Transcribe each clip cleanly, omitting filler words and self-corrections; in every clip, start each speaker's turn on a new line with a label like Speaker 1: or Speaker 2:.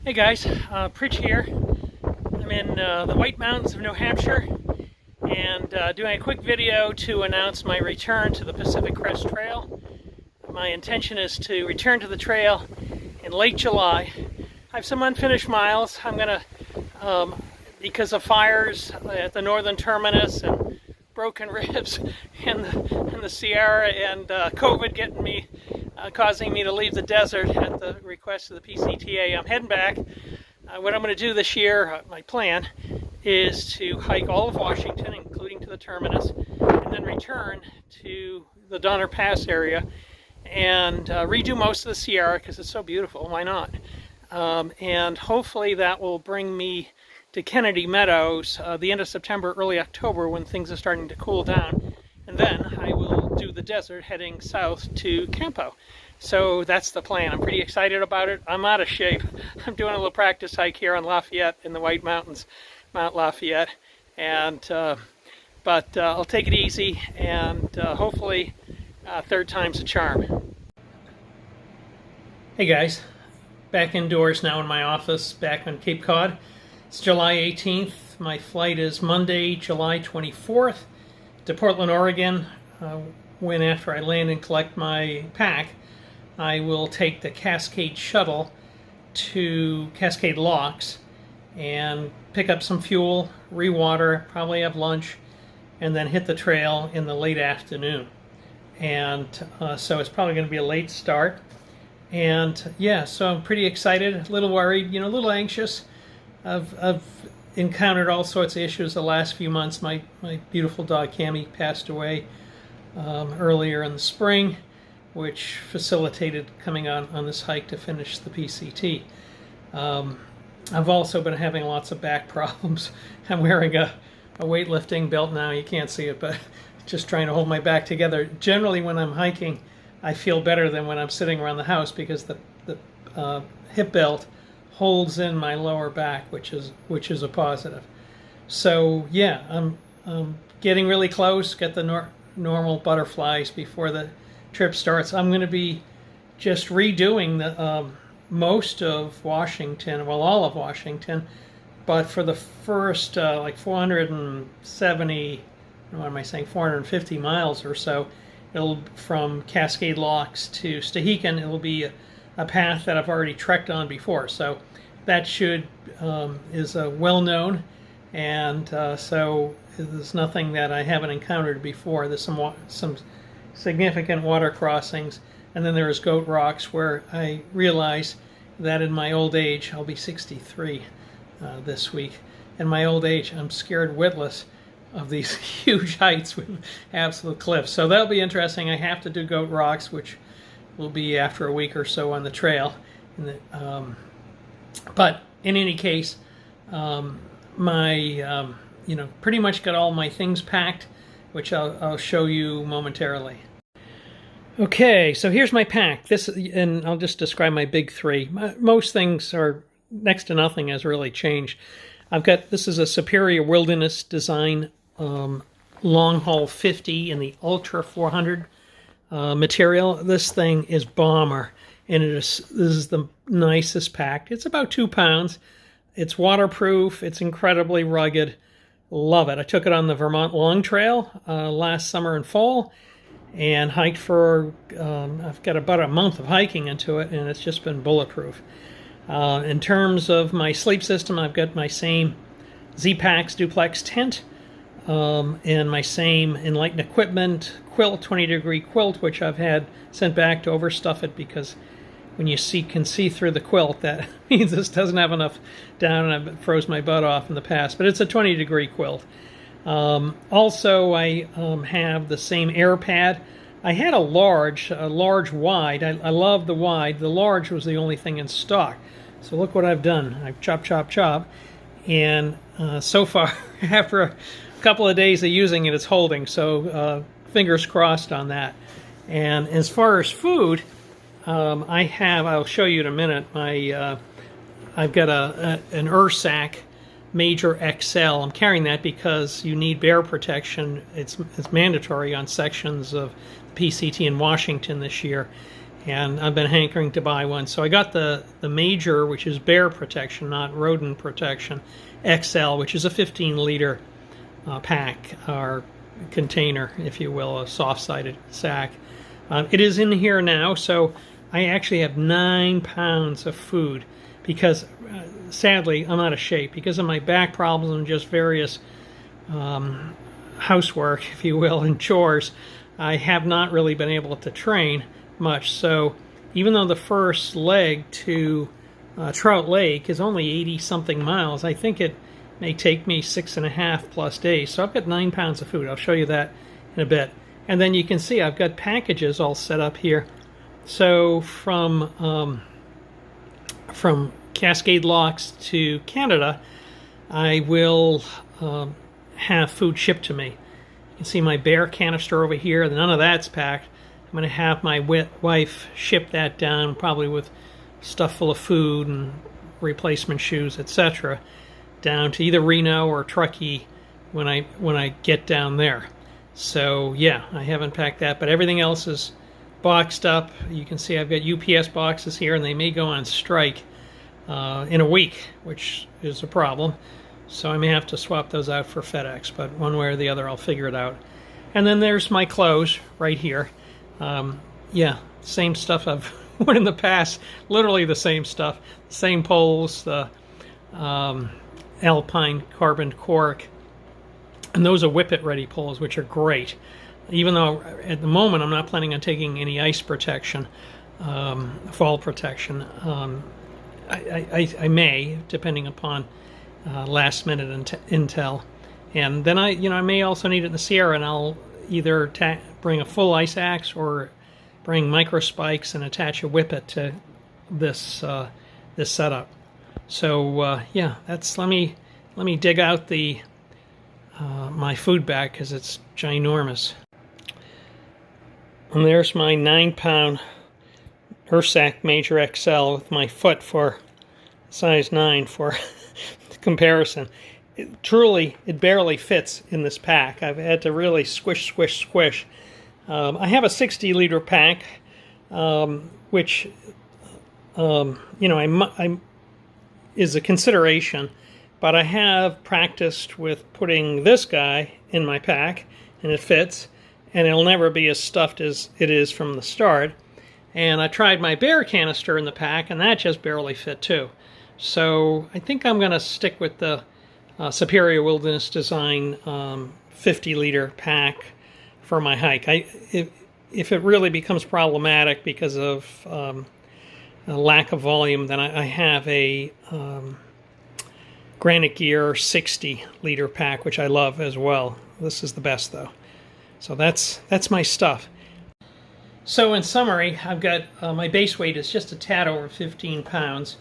Speaker 1: Hey guys, Pritch here. I'm in the White Mountains of New Hampshire and doing a quick video to announce my return to the Pacific Crest Trail. My intention is to return to the trail in late July. I have some unfinished miles. I'm going to, because of fires at the northern terminus and broken ribs in the Sierra and COVID getting me, causing me to leave the desert at the request of the PCTA. I'm heading back. What I'm going to do this year, my plan, is to hike all of Washington, including to the terminus, and then return to the Donner Pass area and redo most of the Sierra because it's so beautiful. Why not? And hopefully that will bring me to Kennedy Meadows the end of September, early October, when things are starting to cool down. And then I will do the desert heading south to Campo. So that's the plan. I'm pretty excited about it. I'm out of shape. I'm doing a little practice hike here on Lafayette in the White Mountains, Mount Lafayette. And but I'll take it easy and hopefully third time's a charm. Hey guys, back indoors now in my office, back on Cape Cod. It's July 18th. My flight is Monday, July 24th to Portland, Oregon. When after I land and collect my pack, I will take the Cascade shuttle to Cascade Locks and pick up some fuel, rewater, probably have lunch, and then hit the trail in the late afternoon. And so it's probably going to be a late start. And yeah, so I'm pretty excited, a little worried, a little anxious. I've encountered all sorts of issues the last few months. My beautiful dog Cammie passed away earlier in the spring, which facilitated coming on this hike to finish the PCT. I've also been having lots of back problems. I'm wearing a weightlifting belt now. You can't see it, but just trying to hold my back together. Generally, when I'm hiking, I feel better than when I'm sitting around the house because the hip belt holds in my lower back, which is a positive. So yeah, I'm getting really close. Get the normal butterflies before the trip starts. I'm going to be just redoing the most of Washington, well, all of Washington, but for the first like 470, what am I saying, 450 miles or so, it'll from Cascade Locks to Stehekin. It'll be a path that I've already trekked on before, so that is well known, and so there's nothing that I haven't encountered before. There's some significant water crossings, and then there's Goat Rocks, where I realize that in my old age, I'll be 63 this week. In my old age, I'm scared witless of these huge heights with absolute cliffs. So that'll be interesting. I have to do Goat Rocks, which will be after a week or so on the trail. But in any case, my pretty much got all my things packed, which I'll show you momentarily. Okay, so here's my pack. And I'll just describe my big three. Most things are next to nothing has really changed. This is a Superior Wilderness Design long haul 50 in the Ultra 400 material. This thing is bomber, and this is the nicest pack. It's about 2 pounds. It's waterproof. It's incredibly rugged. Love it. I took it on the Vermont Long Trail last summer and fall, and hiked for I've got about a month of hiking into it, and it's just been bulletproof. In terms of my sleep system, I've got my same Z-Packs duplex tent, and my same Enlighten Equipment quilt, 20-degree quilt, which I've had sent back to overstuff it because when you can see through the quilt, that means this doesn't have enough down, and I've froze my butt off in the past. But it's a 20-degree quilt. Also, I have the same air pad. I had a large wide. I love the wide. The large was the only thing in stock. So look what I've done. I've chop, and so far, after a couple of days of using it, it's holding. So fingers crossed on that. And as far as food, I'll show you in a minute. I've got an Ursack Major XL. I'm carrying that because you need bear protection. It's mandatory on sections of PCT in Washington this year, and I've been hankering to buy one. So I got the major, which is bear protection, not rodent protection, XL, which is a 15-liter pack or container, if you will, a soft-sided sack. It is in here now, so I actually have 9 pounds of food because, sadly, I'm out of shape because of my back problems and just various housework, if you will, and chores. I have not really been able to train much. So even though the first leg to Trout Lake is only 80-something miles, I think it may take me 6.5+ days. So I've got 9 pounds of food. I'll show you that in a bit. And then you can see I've got packages all set up here. So from Cascade Locks to Canada, I will have food shipped to me. You can see my bear canister over here. None of that's packed. I'm going to have my wife ship that down, probably with stuff full of food and replacement shoes, etc., down to either Reno or Truckee when I get down there. So yeah, I haven't packed that, but everything else is boxed up. You can see I've got UPS boxes here, and they may go on strike in a week, which is a problem. So I may have to swap those out for FedEx, but one way or the other I'll figure it out. And then there's my clothes right here. Yeah, same stuff I've worn in the past, literally the same stuff. Same poles, the Alpine carbon cork, and those are whippet ready poles, which are great. Even though at the moment I'm not planning on taking any ice protection, fall protection. I may, depending upon last minute intel. And then I may also need it in the Sierra, and I'll either bring a full ice axe or bring micro spikes and attach a whippet to this this setup. So yeah, that's let me dig out the my food bag because it's ginormous. And there's my 9-pound Ursack Major XL with my foot for size 9 for comparison. It barely fits in this pack. I've had to really squish. I have a 60-liter pack, which is a consideration, but I have practiced with putting this guy in my pack, and it fits, and it'll never be as stuffed as it is from the start. And I tried my bear canister in the pack, and that just barely fit too. So I think I'm going to stick with the Superior Wilderness Design 50-liter pack for my hike. If it really becomes problematic because of a lack of volume, then I have a Granite Gear 60-liter pack, which I love as well. This is the best though. So that's my stuff. So in summary, I've got my base weight is just a tad over 15 pounds.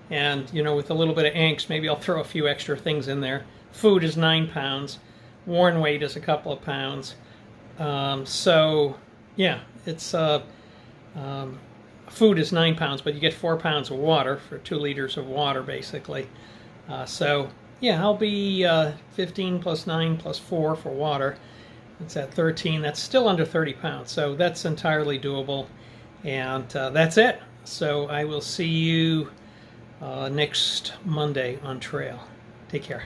Speaker 1: And, with a little bit of angst, maybe I'll throw a few extra things in there. Food is 9 pounds. Worn weight is a couple of pounds. So, yeah, it's food is 9 pounds, but you get 4 pounds of water for 2 liters of water, basically. So, yeah, I'll be 15 plus 9 plus 4 for water. That's at 13. That's still under 30 pounds. So that's entirely doable. And that's it. So I will see you next Monday on trail. Take care.